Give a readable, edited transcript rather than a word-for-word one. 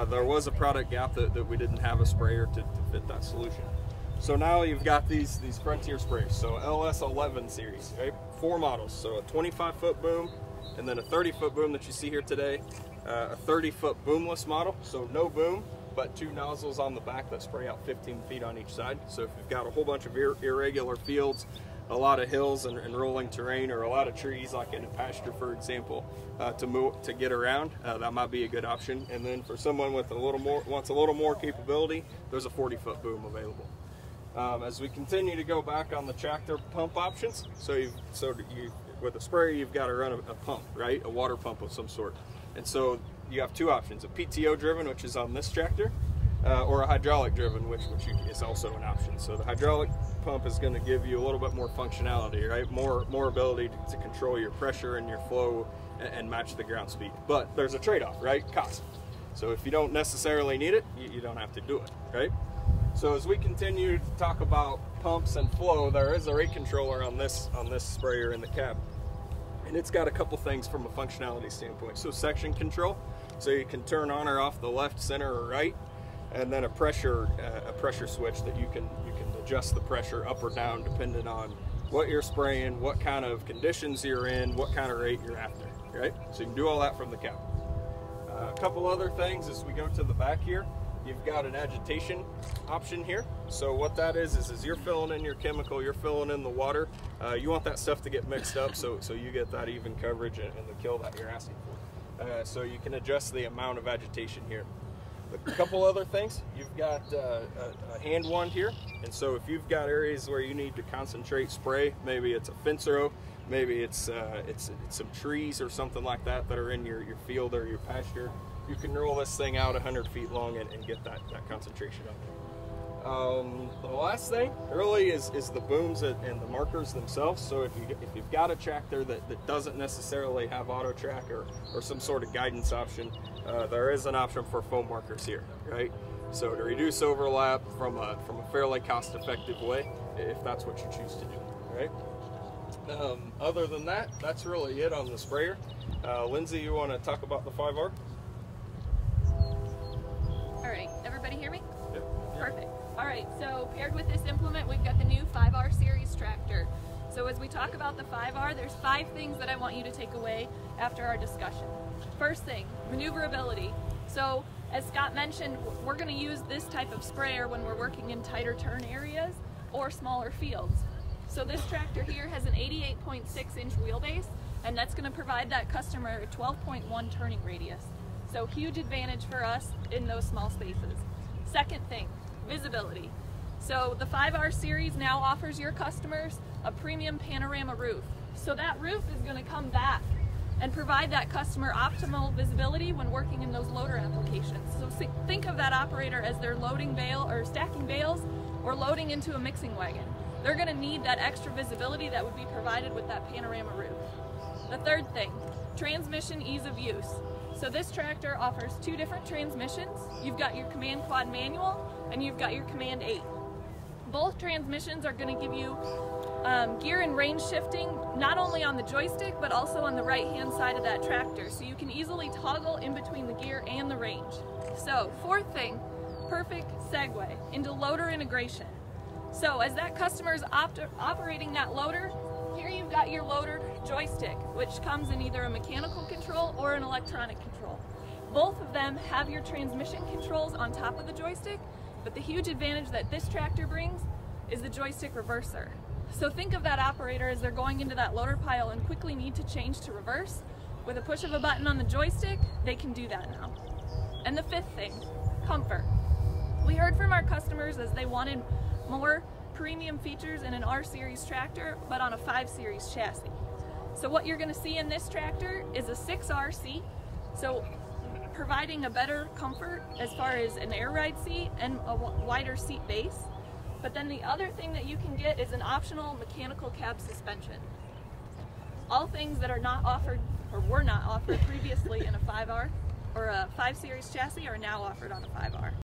there was a product gap that we didn't have a sprayer to fit that solution. So now you've got these Frontier sprayers, so LS11 series, right? 4 models, so a 25-foot boom, and then a 30-foot boom that you see here today, a 30-foot boomless model, so no boom, but 2 nozzles on the back that spray out 15 feet on each side. So if you've got a whole bunch of irregular fields, a lot of hills and rolling terrain, or a lot of trees like in a pasture, for example, to get around, that might be a good option. And then for someone with wants a little more capability, there's a 40-foot boom available. As we continue to go back on the tractor pump options, so with a sprayer you've got to run a pump, right? A water pump of some sort. And so you have 2 options: a PTO driven, which is on this tractor, or a hydraulic driven, which is also an option. So the hydraulic pump is going to give you a little bit more functionality, right? More ability to control your pressure and your flow and match the ground speed. But there's a trade-off, right? Cost. So if you don't necessarily need it, you don't have to do it, right? So as we continue to talk about pumps and flow, there is a rate controller on this sprayer in the cab. And it's got a couple things from a functionality standpoint. So section control, so you can turn on or off the left, center, or right, and then a pressure switch that you can adjust the pressure up or down depending on what you're spraying, what kind of conditions you're in, what kind of rate you're after, right? So you can do all that from the cab. A couple other things as we go to the back here. You've got an agitation option here. So what that is you're filling in your chemical, you're filling in the water. You want that stuff to get mixed up so you get that even coverage and the kill that you're asking for. So you can adjust the amount of agitation here. A couple other things, you've got a hand wand here, and so if you've got areas where you need to concentrate spray, maybe it's a fence row, maybe it's some trees or something like that are in your field or your pasture, you can roll this thing out 100 feet long and get that concentration up. The last thing really is the booms and the markers themselves. So if you've got a tractor that doesn't necessarily have auto track or some sort of guidance option, there is an option for foam markers here, right? So to reduce overlap from a fairly cost-effective way, if that's what you choose to do, right? Other than that, that's really it on the sprayer. Lindsay, you want to talk about the 5R? All right, everybody hear me? Yep. Perfect. All right, so paired with this implement, we've got the new 5R series tractor. So as we talk about the 5R, there's 5 things that I want you to take away after our discussion. First thing, maneuverability. So as Scott mentioned, we're going to use this type of sprayer when we're working in tighter turn areas or smaller fields. So this tractor here has an 88.6-inch wheelbase, and that's going to provide that customer a 12.1 turning radius. So huge advantage for us in those small spaces. Second thing, visibility. So the 5R series now offers your customers a premium panorama roof. So that roof is going to come back and provide that customer optimal visibility when working in those loader applications. So think of that operator as they're loading bale or stacking bales or loading into a mixing wagon. They're going to need that extra visibility that would be provided with that panorama roof. The third thing, transmission ease of use. So this tractor offers 2 different transmissions. You've got your Command Quad manual and you've got your Command 8. Both transmissions are going to give you gear and range shifting, not only on the joystick but also on the right hand side of that tractor, so you can easily toggle in between the gear and the range. So fourth thing, perfect segue into loader integration. So as that customer is operating that loader, here you've got your loader joystick, which comes in either a mechanical control or an electronic control. Both of them have your transmission controls on top of the joystick, but the huge advantage that this tractor brings is the joystick reverser. So think of that operator as they're going into that loader pile and quickly need to change to reverse. With a push of a button on the joystick, they can do that now. And the fifth thing, comfort. We heard from our customers as they wanted more premium features in an R series tractor, but on a 5 series chassis. So what you're going to see in this tractor is a 6R seat, so providing a better comfort as far as an air ride seat and a wider seat base. But then the other thing that you can get is an optional mechanical cab suspension. All things that are not offered or were not offered previously in a 5R or a 5 series chassis are now offered on a 5R.